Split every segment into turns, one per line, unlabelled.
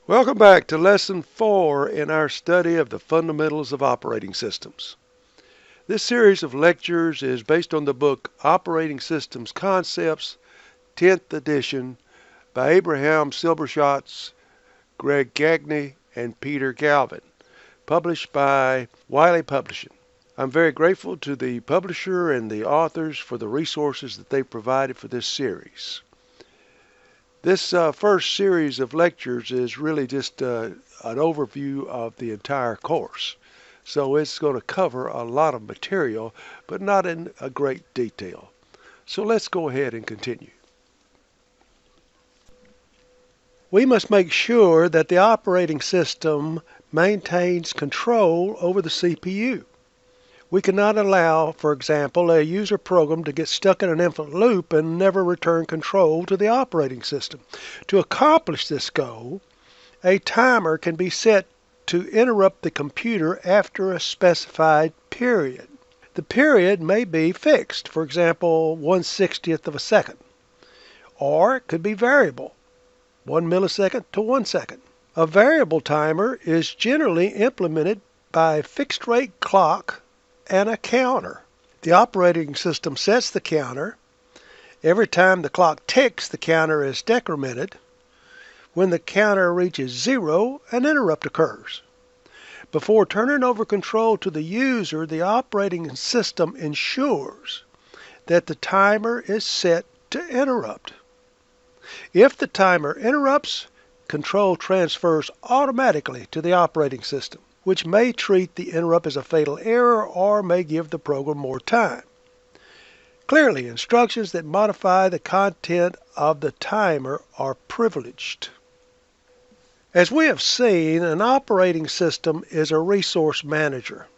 Welcome back to Lesson 4 in our study of the fundamentals of operating systems. This series of lectures is based on the book Operating Systems Concepts, 10th edition, by Abraham Silberschatz, Greg Gagne, and Peter Galvin, published by Wiley Publishing. I'm very grateful to the publisher and the authors for the resources that they provided for this series. This first series of lectures is really just an overview of the entire course. So it's going to cover a lot of material, but not in a great detail. So let's go ahead and continue. We must make sure that the operating system maintains control over the CPU. We cannot allow, for example, a user program to get stuck in an infinite loop and never return control to the operating system. To accomplish this goal, a timer can be set to interrupt the computer after a specified period. The period may be fixed, for example, 1/60th of a second, or it could be variable, 1 millisecond to 1 second. A variable timer is generally implemented by a fixed rate clock and a counter. The operating system sets the counter. Every time the clock ticks, the counter is decremented. When the counter reaches 0, an interrupt occurs. Before turning over control to the user, the operating system ensures that the timer is set to interrupt. If the timer interrupts, control transfers automatically to the operating system, which may treat the interrupt as a fatal error or may give the program more time. Clearly, instructions that modify the content of the timer are privileged. As we have seen, an operating system is a resource manager.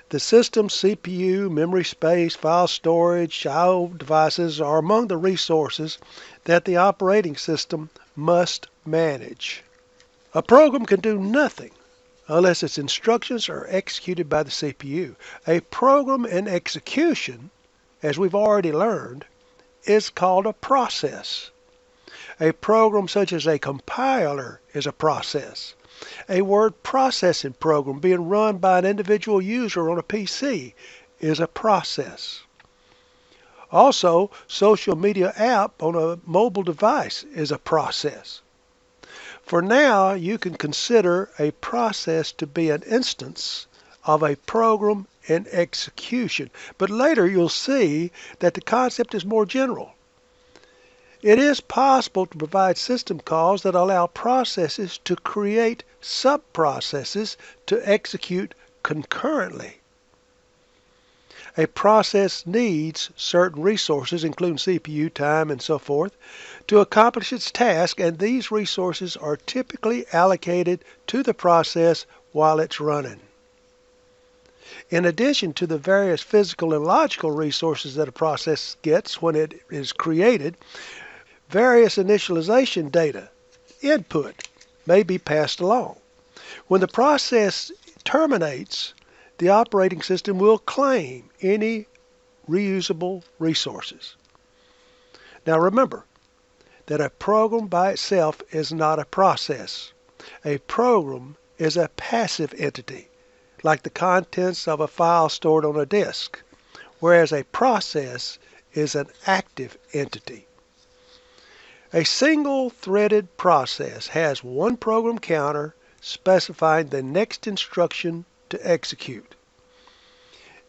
The system's CPU, memory space, file storage, I/O devices are among the resources that the operating system must manage. A program can do nothing unless its instructions are executed by the CPU. A program in execution, as we've already learned, is called a process. A program such as a compiler is a process. A word processing program being run by an individual user on a PC is a process. Also, social media app on a mobile device is a process. For now, you can consider a process to be an instance of a program in execution, but later you'll see that the concept is more general. It is possible to provide system calls that allow processes to create sub-processes to execute concurrently. A process needs certain resources, including CPU, time, and so forth, to accomplish its task, and these resources are typically allocated to the process while it's running. In addition to the various physical and logical resources that a process gets when it is created, various initialization data, input, may be passed along. When the process terminates, the operating system will claim any reusable resources. Now remember that a program by itself is not a process. A program is a passive entity, like the contents of a file stored on a disk, whereas a process is an active entity. A single-threaded process has one program counter specifying the next instruction to execute.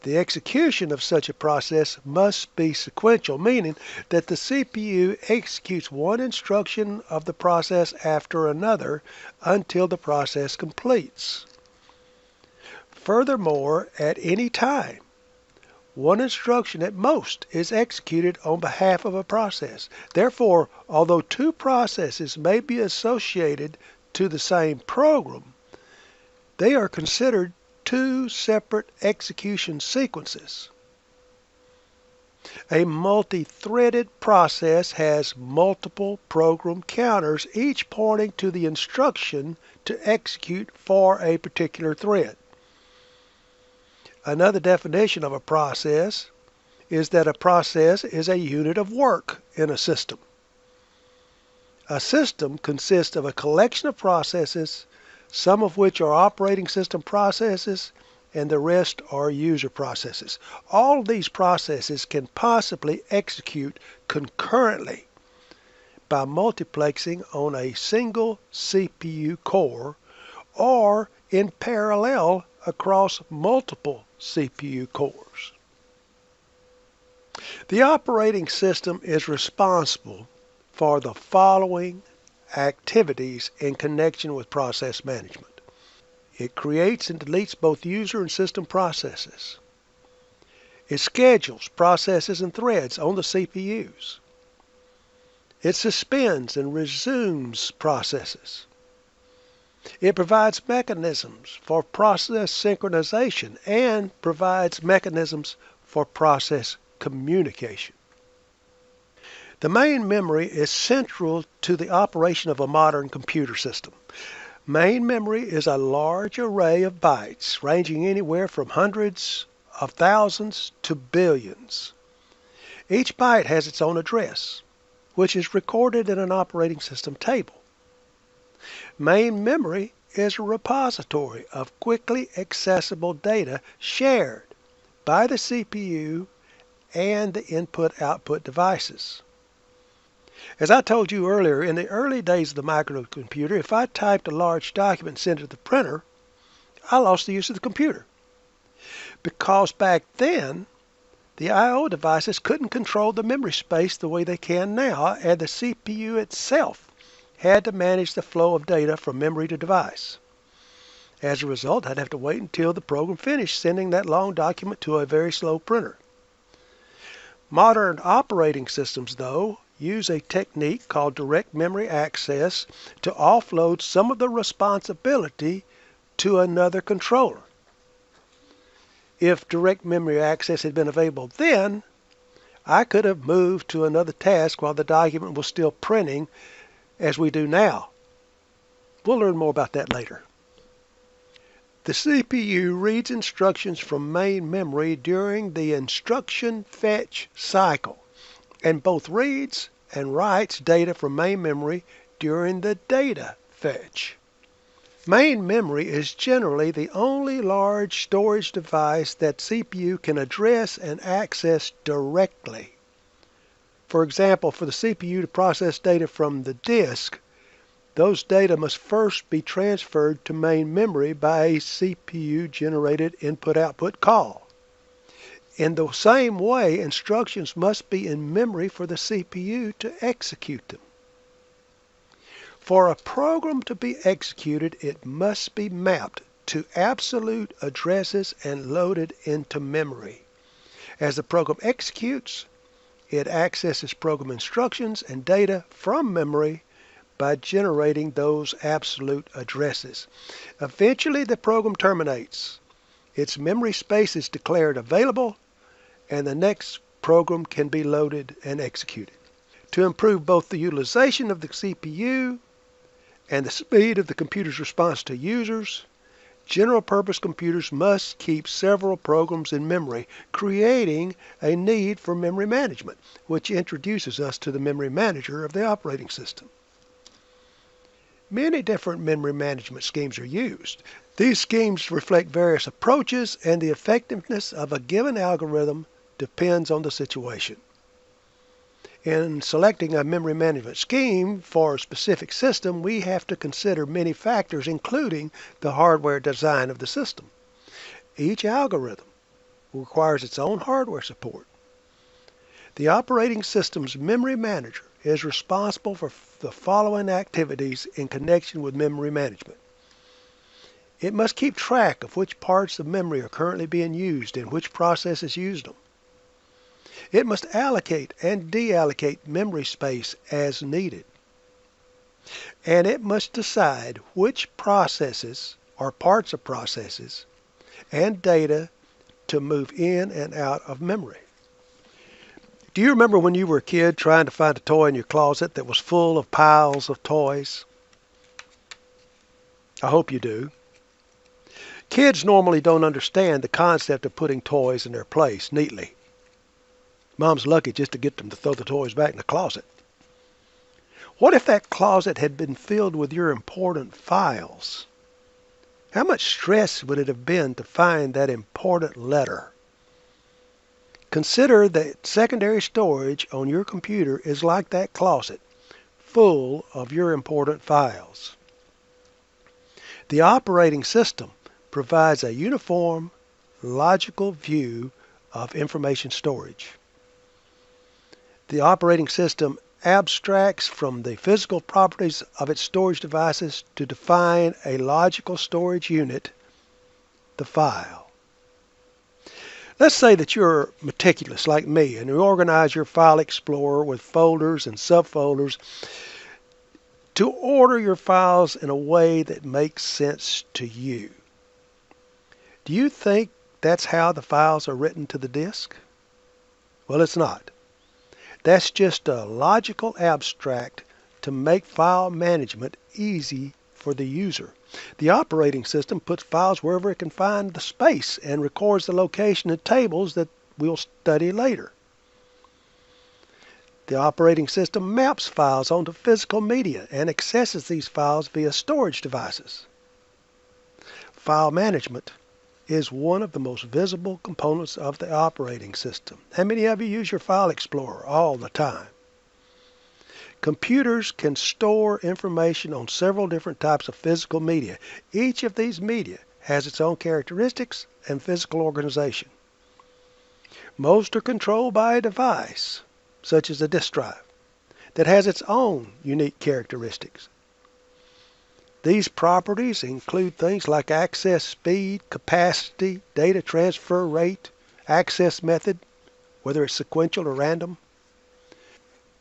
The execution of such a process must be sequential, meaning that the CPU executes one instruction of the process after another until the process completes. Furthermore, at any time, one instruction at most is executed on behalf of a process. Therefore, although two processes may be associated to the same program, they are considered two separate execution sequences. A multi-threaded process has multiple program counters, each pointing to the instruction to execute for a particular thread. Another definition of a process is that a process is a unit of work in a system. A system consists of a collection of processes, some of which are operating system processes, and the rest are user processes. All of these processes can possibly execute concurrently by multiplexing on a single CPU core or in parallel across multiple CPU cores. The operating system is responsible for the following activities in connection with process management. It creates and deletes both user and system processes. It schedules processes and threads on the CPUs. It suspends and resumes processes. It provides mechanisms for process synchronization and provides mechanisms for process communication. The main memory is central to the operation of a modern computer system. Main memory is a large array of bytes ranging anywhere from hundreds of thousands to billions. Each byte has its own address, which is recorded in an operating system table. Main memory is a repository of quickly accessible data shared by the CPU and the input-output devices. As I told you earlier, in the early days of the microcomputer, if I typed a large document and sent it to the printer, I lost the use of the computer. Because back then, the I/O devices couldn't control the memory space the way they can now, and the CPU itself had to manage the flow of data from memory to device. As a result, I'd have to wait until the program finished sending that long document to a very slow printer. Modern operating systems, though, use a technique called direct memory access to offload some of the responsibility to another controller. If direct memory access had been available then, I could have moved to another task while the document was still printing, as we do now. We'll learn more about that later. The CPU reads instructions from main memory during the instruction fetch cycle, and both reads and writes data from main memory during the data fetch. Main memory is generally the only large storage device that CPU can address and access directly. For example, for the CPU to process data from the disk, those data must first be transferred to main memory by a CPU-generated input-output call. In the same way, instructions must be in memory for the CPU to execute them. For a program to be executed, it must be mapped to absolute addresses and loaded into memory. As the program executes, it accesses program instructions and data from memory by generating those absolute addresses. Eventually, the program terminates. Its memory space is declared available, and the next program can be loaded and executed. To improve both the utilization of the CPU and the speed of the computer's response to users, general-purpose computers must keep several programs in memory, creating a need for memory management, which introduces us to the memory manager of the operating system. Many different memory management schemes are used. These schemes reflect various approaches, and the effectiveness of a given algorithm depends on the situation. In selecting a memory management scheme for a specific system, we have to consider many factors, including the hardware design of the system. Each algorithm requires its own hardware support. The operating system's memory manager is responsible for the following activities in connection with memory management. It must keep track of which parts of memory are currently being used and which processes used them. It must allocate and deallocate memory space as needed. And it must decide which processes or parts of processes and data to move in and out of memory. Do you remember when you were a kid trying to find a toy in your closet that was full of piles of toys? I hope you do. Kids normally don't understand the concept of putting toys in their place neatly. Mom's lucky just to get them to throw the toys back in the closet. What if that closet had been filled with your important files? How much stress would it have been to find that important letter? Consider that secondary storage on your computer is like that closet, full of your important files. The operating system provides a uniform, logical view of information storage. The operating system abstracts from the physical properties of its storage devices to define a logical storage unit, the file. Let's say that you're meticulous like me and you organize your file explorer with folders and subfolders to order your files in a way that makes sense to you. Do you think that's how the files are written to the disk? Well, it's not. That's just a logical abstract to make file management easy for the user. The operating system puts files wherever it can find the space and records the location in tables that we'll study later. The operating system maps files onto physical media and accesses these files via storage devices. File management is one of the most visible components of the operating system. How many of you use your file explorer all the time? Computers can store information on several different types of physical media. Each of these media has its own characteristics and physical organization. Most are controlled by a device, such as a disk drive, that has its own unique characteristics. These properties include things like access speed, capacity, data transfer rate, access method, whether it's sequential or random.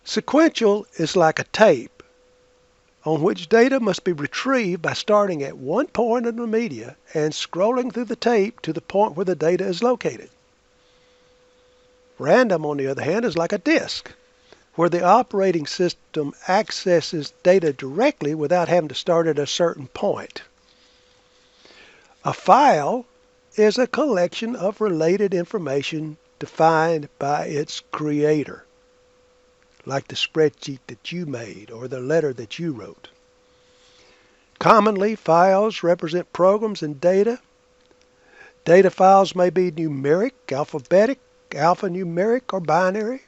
Sequential is like a tape on which data must be retrieved by starting at one point in the media and scrolling through the tape to the point where the data is located. Random, on the other hand, is like a disk, where the operating system accesses data directly without having to start at a certain point. A file is a collection of related information defined by its creator, like the spreadsheet that you made or the letter that you wrote. Commonly, files represent programs and data. Data files may be numeric, alphabetic, alphanumeric, or binary.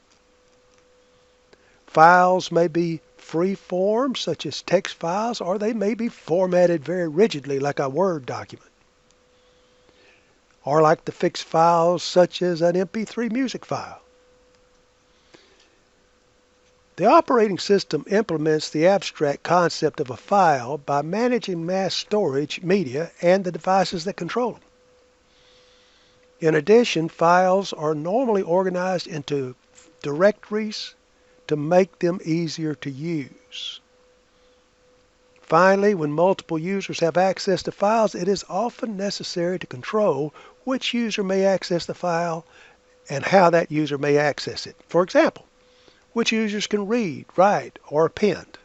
Files may be free form, such as text files, or they may be formatted very rigidly, like a Word document, or like the fixed files, such as an MP3 music file. The operating system implements the abstract concept of a file by managing mass storage media and the devices that control them. In addition, files are normally organized into directories to make them easier to use. Finally, when multiple users have access to files, it is often necessary to control which user may access the file and how that user may access it. For example, which users can read, write, or append.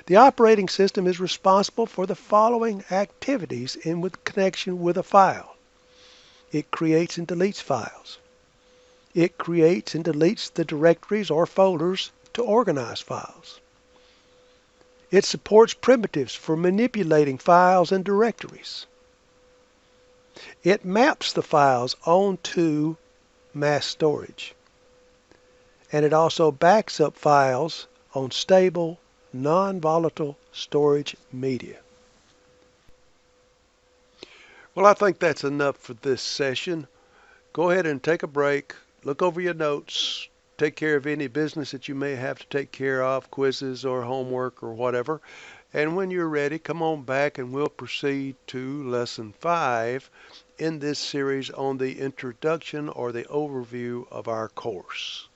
The operating system is responsible for the following activities in connection with a file. It creates and deletes files. It creates and deletes the directories or folders to organize files. It supports primitives for manipulating files and directories. It maps the files onto mass storage. And it also backs up files on stable, non-volatile storage media. Well, I think that's enough for this session. Go ahead and take a break, look over your notes, take care of any business that you may have to take care of, quizzes or homework or whatever. And when you're ready, come on back and we'll proceed to Lesson 5 in this series on the introduction or the overview of our course.